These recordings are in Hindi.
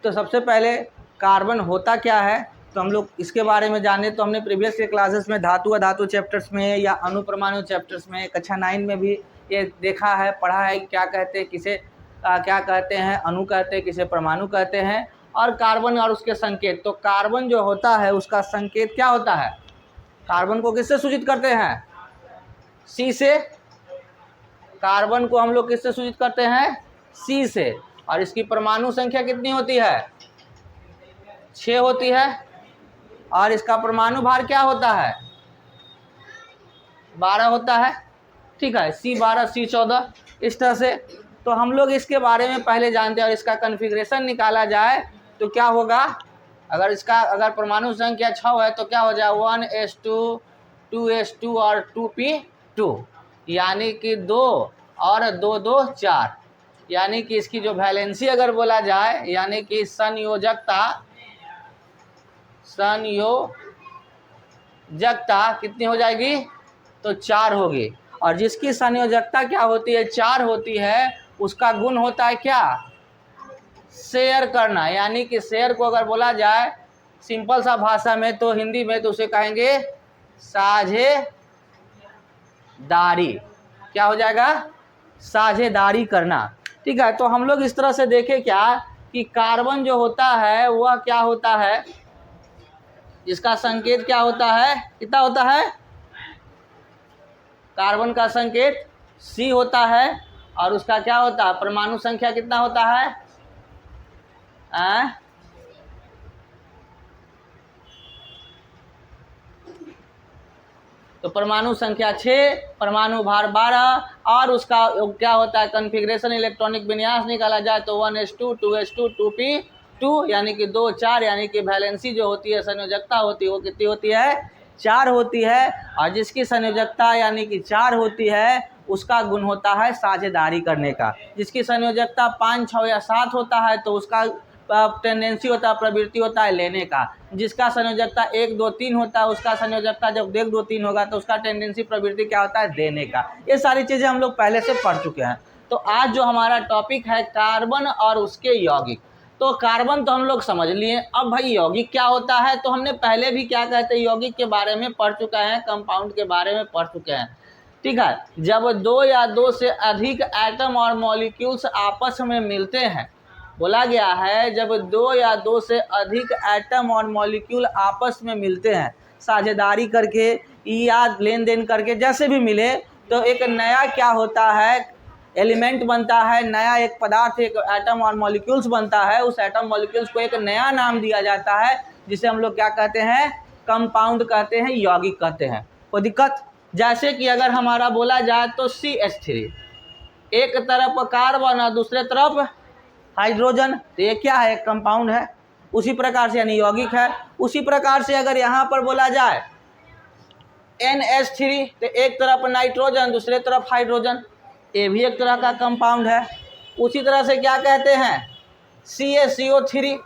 तो सबसे पहले कार्बन होता क्या है, तो हम लोग इसके बारे में जाने। तो हमने प्रीवियस के क्लासेस में धातु व धातु चैप्टर्स में या अणुपरमाणु चैप्टर्स में कक्षा 9 में भी ये देखा है, पढ़ा है कि क्या कहते हैं, किसे क्या कहते हैं, अणु कहते हैं, किसे परमाणु कहते हैं, और कार्बन और उसके संकेत। तो कार्बन जो होता है उसका संकेत क्या होता है, कार्बन को किससे सूचित करते हैं, सी से। कार्बन को हम लोग किससे सूचित करते हैं, सी से। और इसकी परमाणु संख्या कितनी होती है, 6 होती है। और इसका परमाणु भार क्या होता है, 12 होता है। ठीक है, C12 C14 इस तरह से। तो हम लोग इसके बारे में पहले जानते हैं। और इसका कन्फिग्रेशन निकाला जाए तो क्या होगा, अगर परमाणु संख्या 6 है तो क्या हो जाए, 1s2 2s2 और 2p2, यानी कि 2 और 2 2 4। यानी कि इसकी जो वैलेंसी अगर बोला जाए, यानी कि संयोजकता कितनी हो जाएगी, तो 4 होगी। और जिसकी संयोजकता क्या होती है, 4 होती है, उसका गुण होता है क्या, शेयर करना। यानी कि शेयर को अगर बोला जाए सिंपल सा भाषा में, तो हिंदी में तो उसे कहेंगे साझेदारी। क्या हो जाएगा, साझेदारी करना। ठीक है, तो हम लोग इस तरह से देखें क्या कि कार्बन जो होता है वह क्या होता है, इसका संकेत क्या होता है, कितना होता है, कार्बन का संकेत C होता है। और उसका क्या होता है, परमाणु संख्या कितना होता है, तो परमाणु संख्या 6, परमाणु भार 12, और उसका क्या होता है, कॉन्फ़िगरेशन इलेक्ट्रॉनिक विन्यास निकाला जाए तो 1s2 2s2 2p2, यानी कि 2 4, यानी कि वैलेंसी जो होती है, संयोजकता होती है, वो कितनी होती है, 4 होती है। और जिसकी संयोजकता यानी कि 4 होती है, उसका गुण होता है साझेदारी करने का। जिसकी संयोजकता 5 6 या 7 होता है तो उसका टेंडेंसी होता है, प्रवृत्ति होता है लेने का। जिसका संयोजकता 1 2 3 होता है, उसका संयोजकता जब 1 2 3 होगा तो उसका टेंडेंसी प्रवृत्ति क्या होता है, देने का। ये सारी चीज़ें हम लोग पहले से पढ़ चुके हैं। तो आज जो हमारा टॉपिक है कार्बन और उसके यौगिक। तो कार्बन तो हम लोग समझ लिए, अब भाई यौगिक क्या होता है, तो हमने पहले भी क्या कहते हैं यौगिक के बारे में पढ़ चुका है, कंपाउंड के बारे में पढ़ चुके हैं। ठीक है, जब 2 या 2 से अधिक एटम और मॉलिक्यूल्स आपस में मिलते हैं, बोला गया है जब 2 या 2 से अधिक एटम और मॉलिक्यूल आपस में मिलते हैं, साझेदारी करके या लेन देन करके जैसे भी मिले, तो एक नया क्या होता है, एलिमेंट बनता है, नया एक पदार्थ, एक एटम और मॉलिक्यूल्स बनता है। उस एटम मॉलिक्यूल्स को एक नया नाम दिया जाता है, जिसे हम लोग क्या कहते हैं, कंपाउंड कहते हैं, यौगिक कहते हैं। कोई दिक्कत, जैसे कि अगर हमारा बोला जाए तो CH3, एक तरफ कार्बन और दूसरे तरफ हाइड्रोजन, तो ये क्या है, एक कंपाउंड है। उसी प्रकार से यानी यौगिक है। उसी प्रकार से अगर यहाँ पर बोला जाए NH3, तो एक तरफ नाइट्रोजन दूसरे तरफ हाइड्रोजन, ये भी एक तरह का कंपाउंड है। उसी तरह से क्या कहते हैं, CaCO3,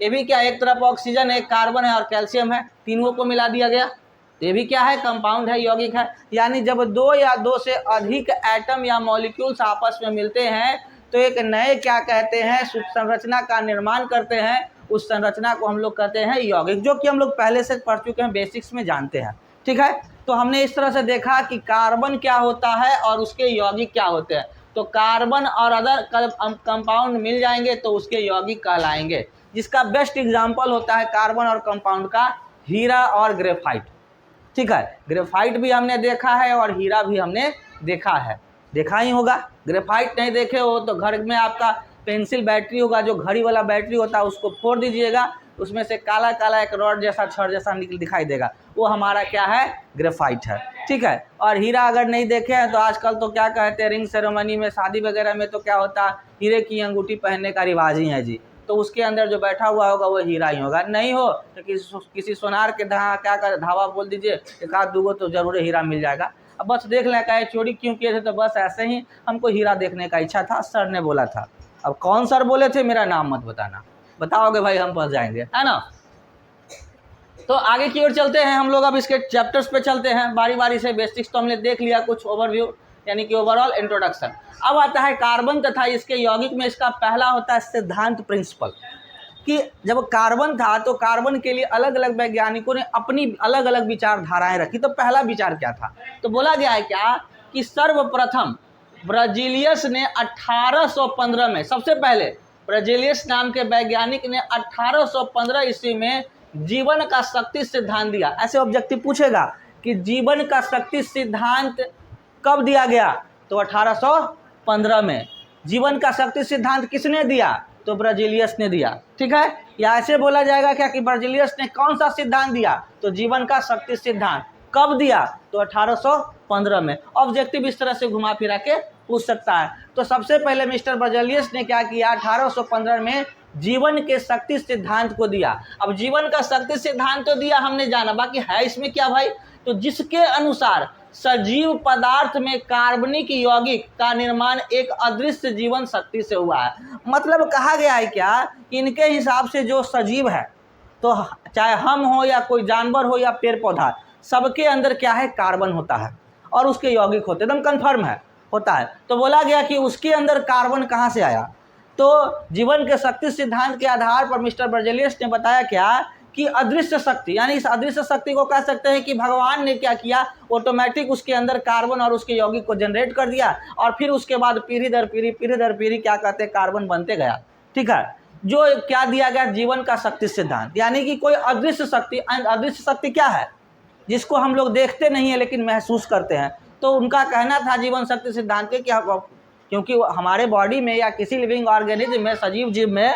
ये भी क्या, एक तरफ ऑक्सीजन है, एक कार्बन है और कैल्शियम है, तीनों को मिला दिया गया, ये भी क्या है, कंपाउंड है, यौगिक है। यानी जब 2 या 2 से अधिक एटम या मॉलिक्यूल्स आपस में मिलते हैं तो एक नए क्या कहते हैं, संरचना का निर्माण करते हैं। उस संरचना को हम लोग कहते हैं यौगिक, जो कि हम लोग पहले से पढ़ चुके हैं, बेसिक्स में जानते हैं। ठीक है, तो हमने इस तरह से देखा कि कार्बन क्या होता है और उसके यौगिक क्या होते हैं। तो कार्बन और अदर कंपाउंड मिल जाएंगे तो उसके यौगिक कहलाएंगे। जिसका बेस्ट एग्जाम्पल होता है कार्बन और कंपाउंड का हीरा और ग्रेफाइट। ठीक है, ग्रेफाइट भी हमने देखा है और हीरा भी हमने देखा है, देखा ही होगा। ग्रेफाइट नहीं देखे हो तो घर में आपका पेंसिल बैटरी होगा, जो घड़ी वाला बैटरी होता है, उसको फोड़ दीजिएगा, उसमें से काला काला एक रॉड जैसा छड़ जैसा निकल दिखाई देगा, वो हमारा क्या है, ग्रेफाइट है। ठीक है, और हीरा अगर नहीं देखे हैं तो आजकल तो क्या कहते हैं, रिंग सेरेमनी में, शादी वगैरह में तो क्या होता है, हीरे की अंगूठी पहनने का रिवाज ही है जी। तो उसके अंदर जो बैठा हुआ होगा वो हीरा ही होगा। नहीं हो तो किसी सोनार के क्या कर धावा बोल दीजिए, एक आध दूगो तो जरूर हीरा मिल जाएगा। अब बस देख लें कहे चोरी क्यों किए थे, तो बस ऐसे ही हमको हीरा देखने का इच्छा था, सर ने बोला था। अब कौन सर बोले थे, मेरा नाम मत बताना, बताओगे भाई हम फंस जाएंगे, है ना। तो आगे की ओर चलते हैं हम लोग, अब इसके चैप्टर्स पे चलते हैं बारी बारी से। बेसिक्स तो हमने देख लिया, कुछ ओवरव्यू यानी कि ओवरऑल इंट्रोडक्शन। अब आता है कार्बन तथा इसके यौगिक में इसका पहला होता है सिद्धांत, प्रिंसिपल। कि जब कार्बन था तो कार्बन के लिए अलग अलग वैज्ञानिकों ने अपनी अलग अलग विचारधाराएं रखी। तो पहला विचार क्या था, तो बोला गया है क्या कि सर्वप्रथम ब्राजीलियस ने 1815 में, सबसे पहले ब्राजीलियस नाम के वैज्ञानिक ने 1815 ईस्वी में जीवन का शक्ति सिद्धांत दिया। ऐसे ऑब्जेक्टिव पूछेगा कि जीवन का शक्ति सिद्धांत कब दिया गया, तो 1815 में। जीवन का शक्ति सिद्धांत किसने दिया, तो ब्राजीलियस ने दिया। ठीक है, या ऐसे बोला जाएगा क्या कि ब्राजीलियस ने कौन सा सिद्धांत दिया, तो जीवन का शक्ति सिद्धांत कब दिया, तो 1815 में। ऑब्जेक्टिव इस तरह से घुमा फिरा के पूछ सकता है। तो सबसे पहले मिस्टर ब्राजीलियस ने क्या किया, 1815 में जीवन के शक्ति सिद्धांत को दिया। अब जीवन का शक्ति सिद्धांत तो दिया, हमने जाना, बाकी है इसमें क्या भाई, तो जिसके अनुसार सजीव पदार्थ में कार्बनिक यौगिक का निर्माण एक अदृश्य जीवन शक्ति से हुआ है। मतलब कहा गया है क्या कि इनके हिसाब से जो सजीव है, तो चाहे हम हो या कोई जानवर हो या पेड़ पौधा, सबके अंदर क्या है, कार्बन होता है और उसके यौगिक होते, एकदम कन्फर्म है, होता है। तो बोला गया कि उसके अंदर कार्बन कहाँ से आया, तो जीवन के शक्ति सिद्धांत के आधार पर मिस्टर ब्राजीलियस ने बताया क्या कि अदृश्य शक्ति, यानी इस अदृश्य शक्ति को कह सकते हैं कि भगवान ने क्या किया, ऑटोमेटिक उसके अंदर कार्बन और उसके यौगिक को जनरेट कर दिया और फिर उसके बाद पीढ़ी दर पीढ़ी क्या कहते हैं, कार्बन बनते गया। ठीक है, जो क्या दिया गया, जीवन का शक्ति सिद्धांत, यानी कि कोई अदृश्य शक्ति। अदृश्य शक्ति क्या है, जिसको हम लोग देखते नहीं है लेकिन महसूस करते हैं। तो उनका कहना था जीवन शक्ति सिद्धांत के कि क्योंकि हमारे बॉडी में या किसी लिविंग ऑर्गेनिज्म में, सजीव जीव में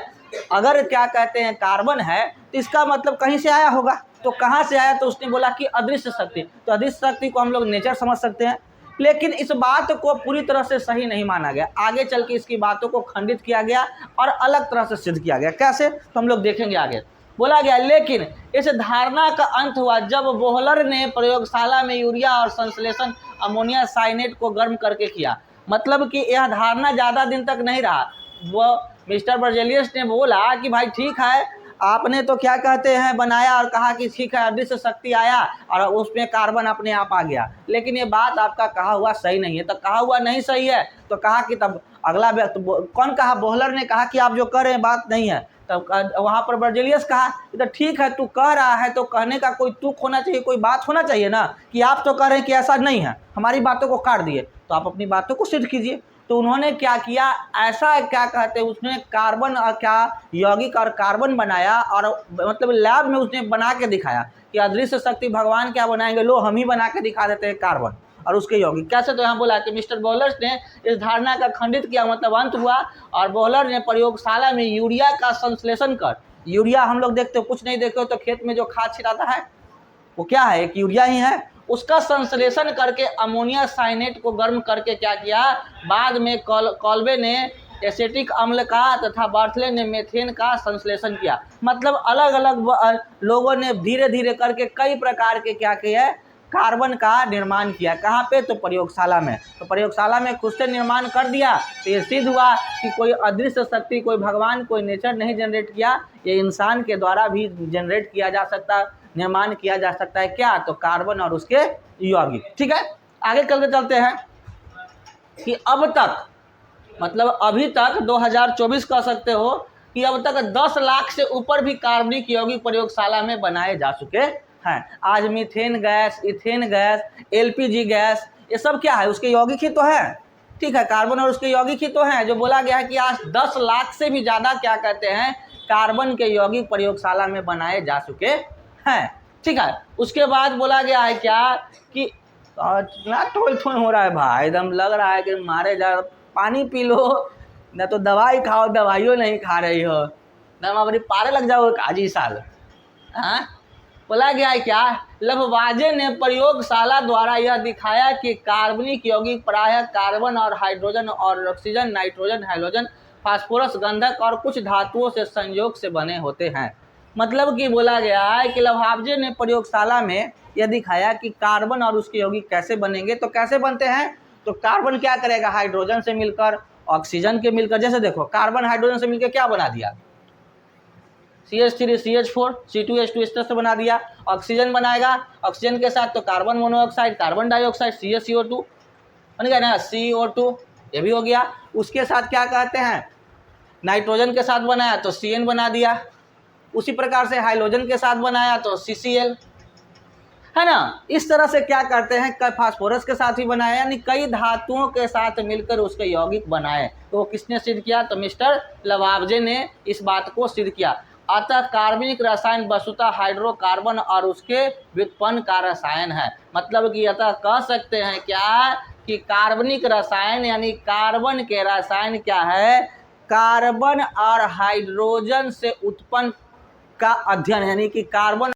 अगर क्या कहते हैं कार्बन है, तो इसका मतलब कहीं से आया होगा। तो कहाँ से आया, तो उसने बोला कि अदृश्य शक्ति। तो अदृश्य शक्ति को हम लोग नेचर समझ सकते हैं, लेकिन इस बात को पूरी तरह से सही नहीं माना गया। आगे चल के इसकी बातों को खंडित किया गया और अलग तरह से सिद्ध किया गया। कैसे, तो हम लोग देखेंगे आगे। बोला गया लेकिन इस धारणा का अंत हुआ जब बोहलर ने प्रयोगशाला में यूरिया और संश्लेषण अमोनिया साइनेट को गर्म करके किया। मतलब कि यह धारणा ज़्यादा दिन तक नहीं रहा। वो मिस्टर ब्राजीलियस ने बोला कि भाई ठीक है, आपने तो क्या कहते हैं बनाया और कहा कि ठीक है अदृश्य शक्ति आया और उसमें कार्बन अपने आप आ गया, लेकिन ये बात आपका कहा हुआ सही नहीं है। तो कहा हुआ नहीं सही है तो कहा कि तब अगला व्यक्ति कौन कहा, बोहलर ने कहा कि आप जो कह रहे हैं बात नहीं है। तब वहाँ पर ब्राजीलियस कहा कि तो ठीक है, तू कह रहा है तो कहने का कोई तुक होना चाहिए, कोई बात होना चाहिए ना, कि आप तो कह रहे हैं कि ऐसा नहीं है, हमारी बातों को काट दिए, तो आप अपनी बातों को सिद्ध कीजिए। तो उन्होंने क्या किया, ऐसा क्या कहते हैं, उसने कार्बन और क्या यौगिक और कार्बन बनाया और मतलब लैब में उसने बना के दिखाया कि अदृश्य शक्ति भगवान क्या बनाएंगे, लो हम ही बना के दिखा देते हैं कार्बन और उसके यौगिक। कैसे, तो यहाँ बोला कि मिस्टर बोहलर ने इस धारणा का खंडित किया, मतलब अंत हुआ और बोहलर ने प्रयोगशाला में यूरिया का संश्लेषण कर, यूरिया हम लोग देखते हो, कुछ नहीं देखते हो तो खेत में जो खाद छिटाता है वो क्या है, एक यूरिया ही है, उसका संश्लेषण करके अमोनिया साइनेट को गर्म करके क्या किया, बाद में कॉल्बे ने एसिटिक अम्ल का तथा बार्थले ने मेथेन का संश्लेषण किया। मतलब अलग अलग लोगों ने धीरे धीरे करके कई प्रकार के क्या किया, कार्बन का निर्माण किया। कहाँ पे, तो प्रयोगशाला में। तो प्रयोगशाला में खुद से निर्माण कर दिया, तो ये सिद्ध हुआ कि कोई अदृश्य शक्ति, कोई भगवान, कोई नेचर नहीं जनरेट किया, ये इंसान के द्वारा भी जनरेट किया जा सकता, निर्माण किया जा सकता है। क्या, तो कार्बन और उसके यौगिक। ठीक है, आगे चल के चलते हैं कि अब तक, मतलब अभी तक 2024 कह सकते हो कि अब तक 10 लाख से ऊपर भी कार्बनिक यौगिक प्रयोगशाला में बनाए जा चुके हैं। आज methane gas, ethane gas, LPG gas, ये सब क्या है, उसके यौगिक ही तो है। ठीक है, कार्बन और उसके यौगिक ही तो हैं। जो बोला गया है कि आज 10 लाख से भी ज़्यादा क्या कहते हैं, कार्बन के यौगिक प्रयोगशाला में बनाए जा चुके हैं। ठीक है, उसके बाद बोला गया है क्या कि इतना ठोल ठोल हो रहा है भाई, एकदम लग रहा है कि मारे जा, पानी पी लो न तो दवाई खाओ, दवाइयों नहीं खा रही हो, एकदम अपनी पारे लग जाओ काजी साल। हाँ, बोला गया है क्या, लभवाजे ने प्रयोगशाला द्वारा यह दिखाया कि कार्बनिक यौगिक प्रायः कार्बन और हाइड्रोजन और ऑक्सीजन, नाइट्रोजन, हैलोजन, फास्फोरस, गंधक और कुछ धातुओं से संयोग से बने होते हैं। मतलब कि बोला गया है कि लभवाजे ने प्रयोगशाला में यह दिखाया कि कार्बन और उसके यौगिक कैसे बनेंगे। तो कैसे बनते हैं, तो कार्बन क्या करेगा, हाइड्रोजन से मिलकर, ऑक्सीजन के मिलकर, जैसे देखो कार्बन हाइड्रोजन से मिलकर क्या बना दिया, CH3 CH4 C2H2 इस तरह से बना दिया। ऑक्सीजन बनाएगा, ऑक्सीजन के साथ तो carbon monoxide, carbon dioxide, CaCO2 बन गया ना, CO2 ये भी हो गया। उसके साथ क्या कहते हैं, नाइट्रोजन के साथ बनाया तो CN बना दिया। उसी प्रकार से हाइड्रोजन के साथ बनाया तो CCl, है ना। इस तरह से क्या करते हैं, फास्फोरस के साथ ही बनाया, यानी कई धातुओं के साथ मिलकर उसके यौगिक बनाए। तो किसने सिद्ध किया, तो मिस्टर लवाब्जे ने इस बात को सिद्ध किया। अतः कार्बनिक रसायन वस्तुतः हाइड्रोकार्बन और उसके व्युत्पन्न का रसायन है। मतलब कि अतः कह सकते हैं क्या कि कार्बनिक रसायन यानी कार्बन के रसायन क्या है, कार्बन और हाइड्रोजन से उत्पन्न का अध्ययन, यानी कि कार्बन